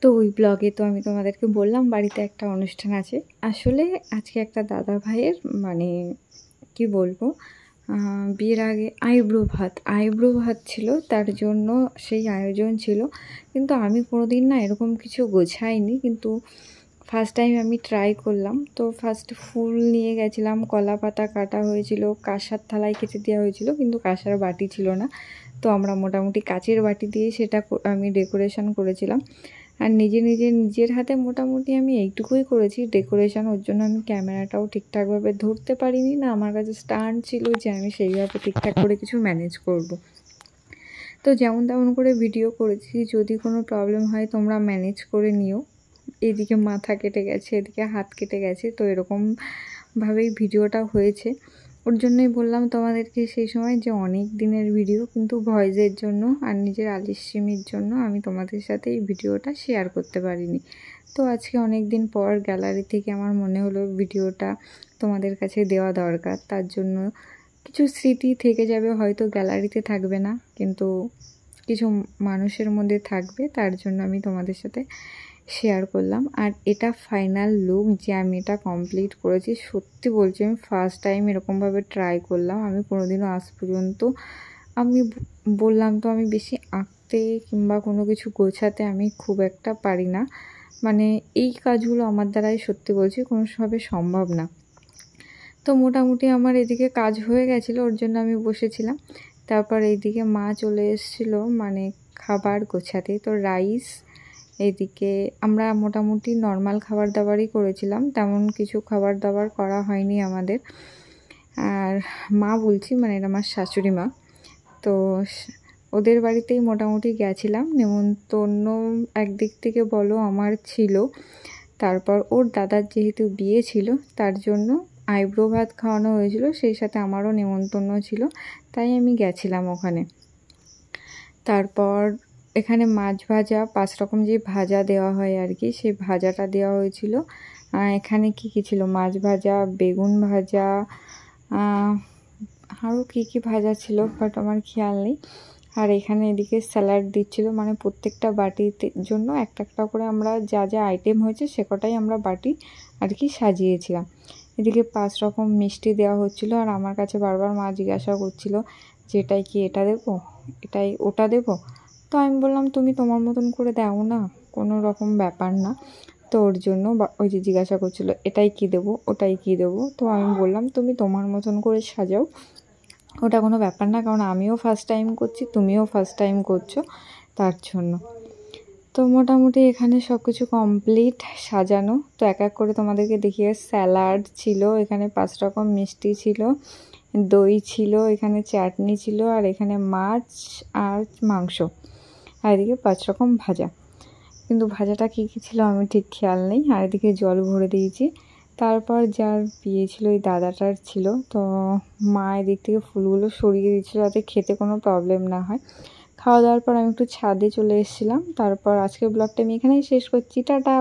তো ওই ব্লগে তো আমি তোমাদেরকে বললাম বাড়িতে একটা অনুষ্ঠান আছে। আসলে আজকে একটা দাদা ভাইয়ের মানে কি বলবো, বিয়ের আগে আইব্রো ভাত ছিল, তার জন্য সেই আয়োজন ছিল। কিন্তু আমি কোনোদিন না এরকম কিছু গোছাইনি, কিন্তু ফার্স্ট টাইম আমি ট্রাই করলাম। তো ফার্স্ট ফুল নিয়ে গেছিলাম, কলা পাতা কাটা হয়েছিল, কাঁসার থালায় কেটে দেওয়া হয়েছিল, কিন্তু কাঁসার বাটি ছিল না। তো আমরা মোটামুটি কাচের বাটি দিয়ে সেটা আমি ডেকোরেশন করেছিলাম। আর নিজের হাতে মোটামুটি আমি এইটুকুই করেছি ডেকোরেশন। ওর জন্য আমি ক্যামেরাটাও ঠিকঠাকভাবে ধরতে পারিনি, না আমার কাছে স্ট্যান্ড ছিল যে আমি সেইভাবে ঠিকঠাক করে কিছু ম্যানেজ করব। তো যেমন তেমন করে ভিডিও করেছি। যদি কোনো প্রবলেম হয় তোমরা ম্যানেজ করে নিও। এদিকে মাথা কেটে গেছে, এদিকে হাত কেটে গেছে, তো এরকমভাবেই ভিডিওটা হয়েছে। ওর জন্যই বললাম তোমাদেরকে সেই সময় যে অনেক দিনের ভিডিও, কিন্তু ভয়েসের জন্য আর নিজের আলিস্যিমির জন্য আমি তোমাদের সাথে এই ভিডিওটা শেয়ার করতে পারিনি। তো আজকে অনেক দিন পর গ্যালারি থেকে আমার মনে হলো ভিডিওটা তোমাদের কাছে দেওয়া দরকার। তার জন্য কিছু স্মৃতি থেকে যাবে, হয়তো গ্যালারিতে থাকবে না, কিন্তু কিছু মানুষের মধ্যে থাকবে। তার জন্য আমি তোমাদের সাথে শেয়ার করলাম। আর এটা ফাইনাল লুক যে আমি এটা কমপ্লিট করেছি। সত্যি বলছি আমি ফার্স্ট টাইম এরকমভাবে ট্রাই করলাম। আমি কোনোদিনও আজ পর্যন্ত, আমি বললাম তো আমি বেশি আঁকতে কিংবা কোনো কিছু গোছাতে আমি খুব একটা পারি না। মানে এই কাজগুলো আমার দ্বারাই সত্যি বলছি কোনোভাবে সম্ভব না। তো মোটামুটি আমার এদিকে কাজ হয়ে গেছিলো, ওর জন্য আমি বসেছিলাম। তারপর এইদিকে মা চলে এসেছিলো মানে খাবার গোছাতে। তো রাইস, এইদিকে আমরা মোটামুটি নর্মাল খাবার দাবারই করেছিলাম, তেমন কিছু খাবার দাবার করা হয়নি আমাদের। আর মা বলছি মানে এটা আমার শাশুড়ি মা, তো ওদের বাড়িতেই মোটামুটি গেছিলাম। নেমন্তন্ন একদিক থেকে বলো আমার ছিল। তারপর ওর দাদার যেহেতু বিয়ে ছিল তার জন্য আইব্রো ভাত খাওয়ানো হয়েছিল, সেই সাথে আমারও নেমন্তন্ন ছিল, তাই আমি গেছিলাম ওখানে। তারপর এখানে মাছ ভাজা, 5 রকম যে ভাজা দেওয়া হয় আর কি, সেই ভাজাটা দেওয়া হয়েছিল। এখানে কি ছিল, মাছ ভাজা, বেগুন ভাজা, আরও কী ভাজা ছিল বাট আমার খেয়াল নেই। আর এখানে এদিকে স্যালাড দিচ্ছিল, মানে প্রত্যেকটা বাটির জন্য একটা একটা করে আমরা যা যা আইটেম হয়েছে সে কটাই আমরা বাটি আর কি সাজিয়েছিলাম। এদিকে 5 রকম মিষ্টি দেওয়া হচ্ছিল। আর আমার কাছে বারবার মা জিজ্ঞাসা করছিল যে এটাই কি এটা দেবো, এটাই ওটা দেবো। তো আমি বললাম তুমি তোমার মতন করে দাও না, কোনো রকম ব্যাপার না। তো ওর জন্য ওই যে জিজ্ঞাসা করছিল এটাই কি দেবো, ওটাই কি দেবো। তো আমি বললাম তুমি তোমার মতন করে সাজাও, ওটা কোনো ব্যাপার না, কারণ আমিও ফার্স্ট টাইম করছি, তুমিও ফার্স্ট টাইম করছো, তার জন্য। তো মোটামুটি এখানে সব কিছু কমপ্লিট সাজানো। তো এক এক করে তোমাদেরকে দেখিয়ে, স্যালাড ছিল, এখানে 5 রকম মিষ্টি ছিল, দই ছিল, এখানে চাটনি ছিল, আর এখানে মাছ আর মাংস, আর এদিকে 5 রকম ভাজা। কিন্তু ভাজাটা কী কী ছিল আমি ঠিক খেয়াল নেই। আর এদিকে জল ভরে দিয়েছি। তারপর যার বিয়ে ছিল ওই দাদাটার ছিল, তো মা এদিক থেকে ফুলগুলো সরিয়ে দিচ্ছিল যাতে খেতে কোনো প্রবলেম না হয়। খাওয়া দাওয়ার পর আমি একটু ছাদে চলে এসেছিলাম। তারপর আজকের ব্লগটা আমি এখানেই শেষ করছি, টাটা।